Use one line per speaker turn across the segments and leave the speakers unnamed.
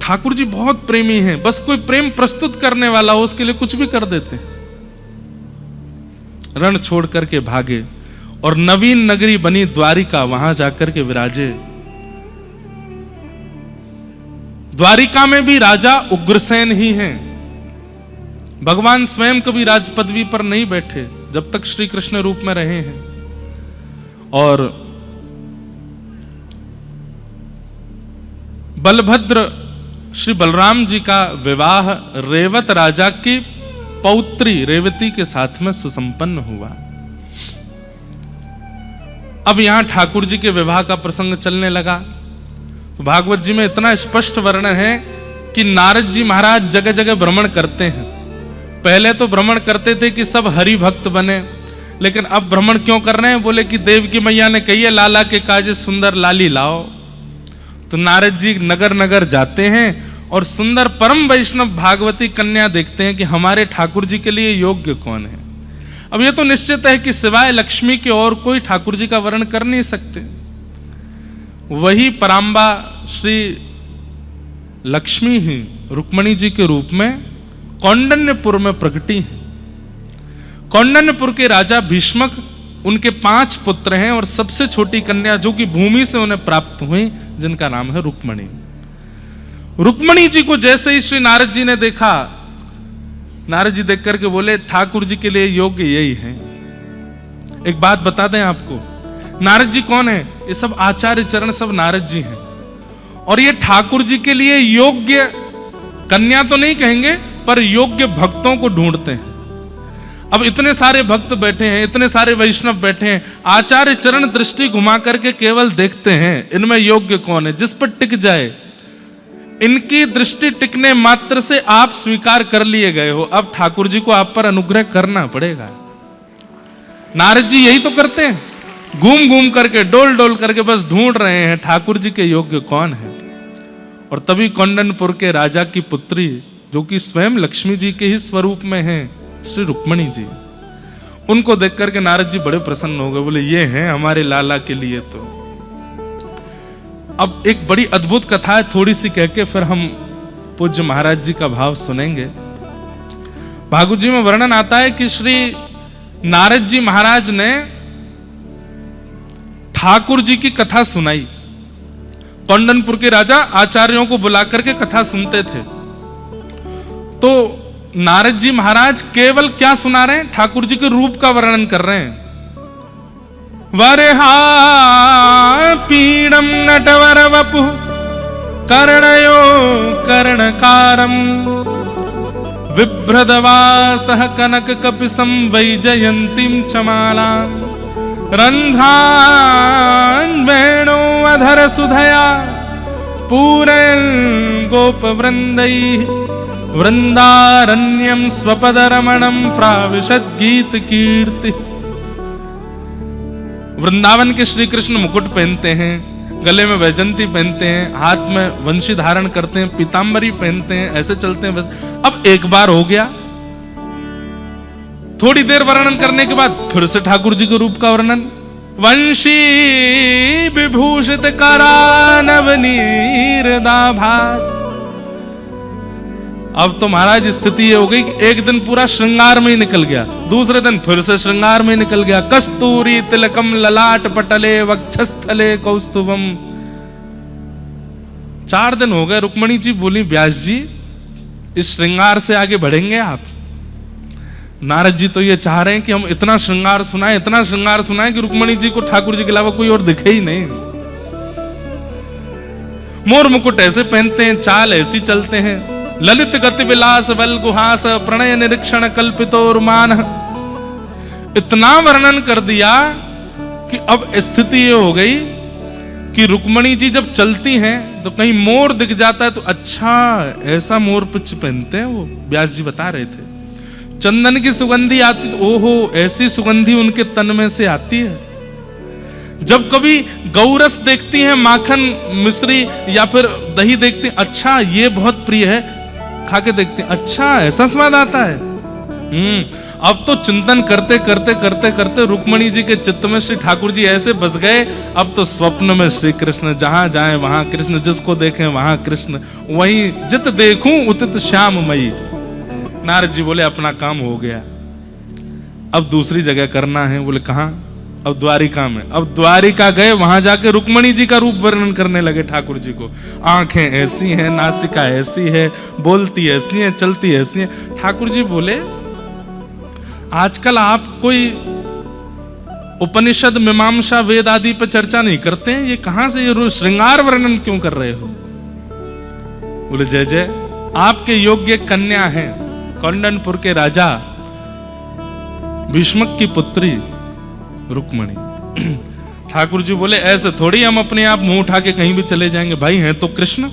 ठाकुर जी बहुत प्रेमी हैं, बस कोई प्रेम प्रस्तुत करने वाला हो उसके लिए कुछ भी कर देते। रण छोड़ करके भागे और नवीन नगरी बनी द्वारिका, वहां जाकर के विराजे। द्वारिका में भी राजा उग्रसेन ही हैं। भगवान स्वयं कभी राज पदवी पर नहीं बैठे जब तक श्री कृष्ण रूप में रहे हैं। और बलभद्र श्री बलराम जी का विवाह रेवत राजा की पौत्री रेवती के साथ में सुसंपन्न हुआ। अब यहां ठाकुर जी के विवाह का प्रसंग चलने लगा तो भागवत जी में इतना स्पष्ट वर्णन है कि नारद जी महाराज जगह जगह भ्रमण करते हैं। पहले तो भ्रमण करते थे कि सब हरि भक्त बने, लेकिन अब भ्रमण क्यों कर रहे हैं? बोले कि देव की मैया ने कही है लाला के काजे सुंदर लाली लाओ। तो नारद जी नगर नगर जाते हैं और सुंदर परम वैष्णव भागवती कन्या देखते हैं कि हमारे ठाकुर जी के लिए योग्य कौन है। अब यह तो निश्चित है कि सिवाय लक्ष्मी के और कोई ठाकुर जी का वर्णन कर नहीं सकते। वही पराम्बा श्री लक्ष्मी ही रुक्मणी जी के रूप में कौंडन्यपुर में प्रकटी है। कौंडन्यपुर के राजा भीष्मक, उनके 5 पुत्र हैं और सबसे छोटी कन्या जो कि भूमि से उन्हें प्राप्त हुई, जिनका नाम है रुक्मणी। रुक्मणी जी को जैसे ही श्री नारद जी ने देखा, नारद जी देख करके बोले ठाकुर जी के लिए योग्य यही है। एक बात बता दें आपको, नारद जी कौन है? ये सब आचार्य चरण सब नारद जी हैं। और ये ठाकुर जी के लिए योग्य कन्या तो नहीं कहेंगे, पर योग्य भक्तों को ढूंढते हैं। अब इतने सारे भक्त बैठे हैं, इतने सारे वैष्णव बैठे हैं, आचार्य चरण दृष्टि घुमा करके केवल देखते हैं इनमें योग्य कौन है, जिस पर टिक जाए। इनकी दृष्टि टिकने मात्र से आप स्वीकार कर लिए गए हो। अब ठाकुर जी को आप पर अनुग्रह करना पड़ेगा। नारद जी यही तो करते हैं, घूम घूम करके डोल डोल करके बस ढूंढ रहे हैं ठाकुर जी के योग्य कौन है। और तभी कौंडन्यपुर के राजा की पुत्री, जो कि स्वयं लक्ष्मी जी के ही स्वरूप में है, श्री रुक्मणी जी, उनको देख करके नारद जी बड़े प्रसन्न हो गए। बोले ये हैं हमारे लाला के लिए। तो अब एक बड़ी अद्भुत कथा है, थोड़ी सी कह के फिर हम पूज्य महाराज जी का भाव सुनेंगे। भागवत जी में वर्णन आता है कि श्री नारद जी महाराज ने ठाकुर जी की कथा सुनाई। कौंडन्यपुर के राजा आचार्यों को बुला करके कथा सुनते थे। तो नारद जी महाराज केवल क्या सुना रहे हैं? ठाकुर जी के रूप का वर्णन कर रहे हैं। वरहा पीडम नटवर वपु कर्णयो कर्णकारम विभ्रदवासः कनक कपिसं वैजयन्तीं चमालां रंध्रान् वेणो अधर सुधया पूरयन् गोपवृन्दैः वृंदारण्यम स्वपदरमणम प्राविशद गीत कीर्ति। वृंदावन के श्री कृष्ण मुकुट पहनते हैं, गले में वैजंती पहनते हैं, हाथ में वंशी धारण करते हैं, पीतांबरी पहनते हैं, ऐसे चलते हैं। बस अब एक बार हो गया, थोड़ी देर वर्णन करने के बाद फिर से ठाकुर जी के रूप का वर्णन। वंशी विभूषित करानवनीरदाभात। अब तो महाराज स्थिति ये हो गई कि एक दिन पूरा श्रृंगार में ही निकल गया, दूसरे दिन फिर से श्रृंगार में निकल गया। कस्तूरी तिलकम ललाट पटले वक्षस्थले कौस्तुभम। 4 दिन हो गए। रुक्मणी जी बोली व्यास जी इस श्रृंगार से आगे बढ़ेंगे आप? नारद जी तो ये चाह रहे हैं कि हम इतना श्रृंगार सुनाएं, इतना श्रृंगार सुनाएं कि रुक्मणी जी को ठाकुर जी के अलावा कोई और दिखे ही नहीं। मोर मुकुट ऐसे पहनते हैं, चाल ऐसी चलते हैं, ललित गति विलास बल गुहास प्रणय निरीक्षण कल्पितोर्मान। इतना वर्णन कर दिया कि अब स्थिति ये हो गई कि रुक्मणी जी जब चलती हैं तो कहीं मोर दिख जाता है तो अच्छा ऐसा मोर पिच पहनते हैं वो। व्यास जी बता रहे थे चंदन की सुगंधी आती तो ओहो ऐसी सुगंधी उनके तन में से आती है। जब कभी गौरस देखती हैं, माखन मिश्री या फिर दही देखती हैं, अच्छा ये बहुत प्रिय है, खा के देखते हैं, अच्छा ऐसा स्वाद आता है। अब तो चिंतन करते करते करते करते रुक्मणी जी के चित्त में श्री ठाकुर जी ऐसे बस गए, अब तो स्वप्न में श्री कृष्ण, जहां जाए वहां कृष्ण, जिसको देखें वहां कृष्ण, वहीं जित देखूं उतित श्याममयी। नारद जी बोले अपना काम हो गया, अब दूसरी जगह करना है। बोले कहां? अब द्वारिका में। अब द्वारिका गए, वहां जाके रुक्मणी जी का रूप वर्णन करने लगे ठाकुर जी को। आंखें ऐसी हैं, नासिका ऐसी है, बोलती ऐसी है, चलती ऐसी है। ठाकुर जी बोले आजकल आप कोई उपनिषद मीमांसा वेद आदि पर चर्चा नहीं करते हैं, ये कहां से ये श्रृंगार वर्णन क्यों कर रहे हो? बोले जय जय, आपके योग्य कन्या हैं कौंडनपुर के राजा भीष्मक की पुत्री रुक्मणी। ठाकुर जी बोले ऐसे थोड़ी हम अपने आप मुंह उठा के कहीं भी चले जाएंगे, भाई हैं तो कृष्ण,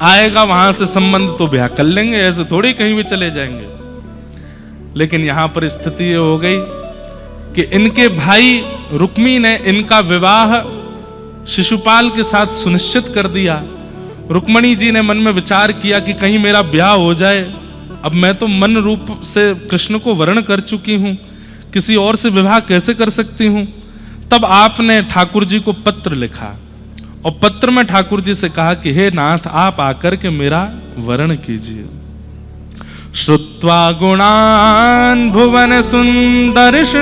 आएगा वहां से संबंध तो ब्याह कर लेंगे, ऐसे थोड़ी कहीं भी चले जाएंगे। लेकिन यहां पर स्थिति ये हो गई कि इनके भाई रुक्मी ने इनका विवाह शिशुपाल के साथ सुनिश्चित कर दिया। रुक्मणी जी ने मन में विचार किया कि कहीं मेरा ब्याह हो जाए, अब मैं तो मन रूप से कृष्ण को वर्ण कर चुकी हूं, किसी और से विवाह कैसे कर सकती हूं। तब आपने ठाकुर जी को पत्र लिखा और पत्र में ठाकुर जी से कहा कि हे नाथ, आप आकर के मेरा वर्ण कीजिए। श्रुत्वा गुणान भुवन सुंदर्ष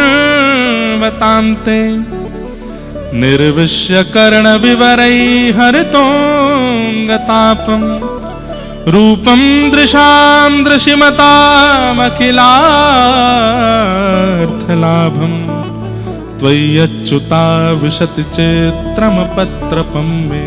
बतांते निर्विश्य कर्ण विवरै हरितोंगतापम रूपम दृशाम दृशिमतामखिलार्थलाभम त्वय्यच्युता विशति चेत्रम पत्रपम मे।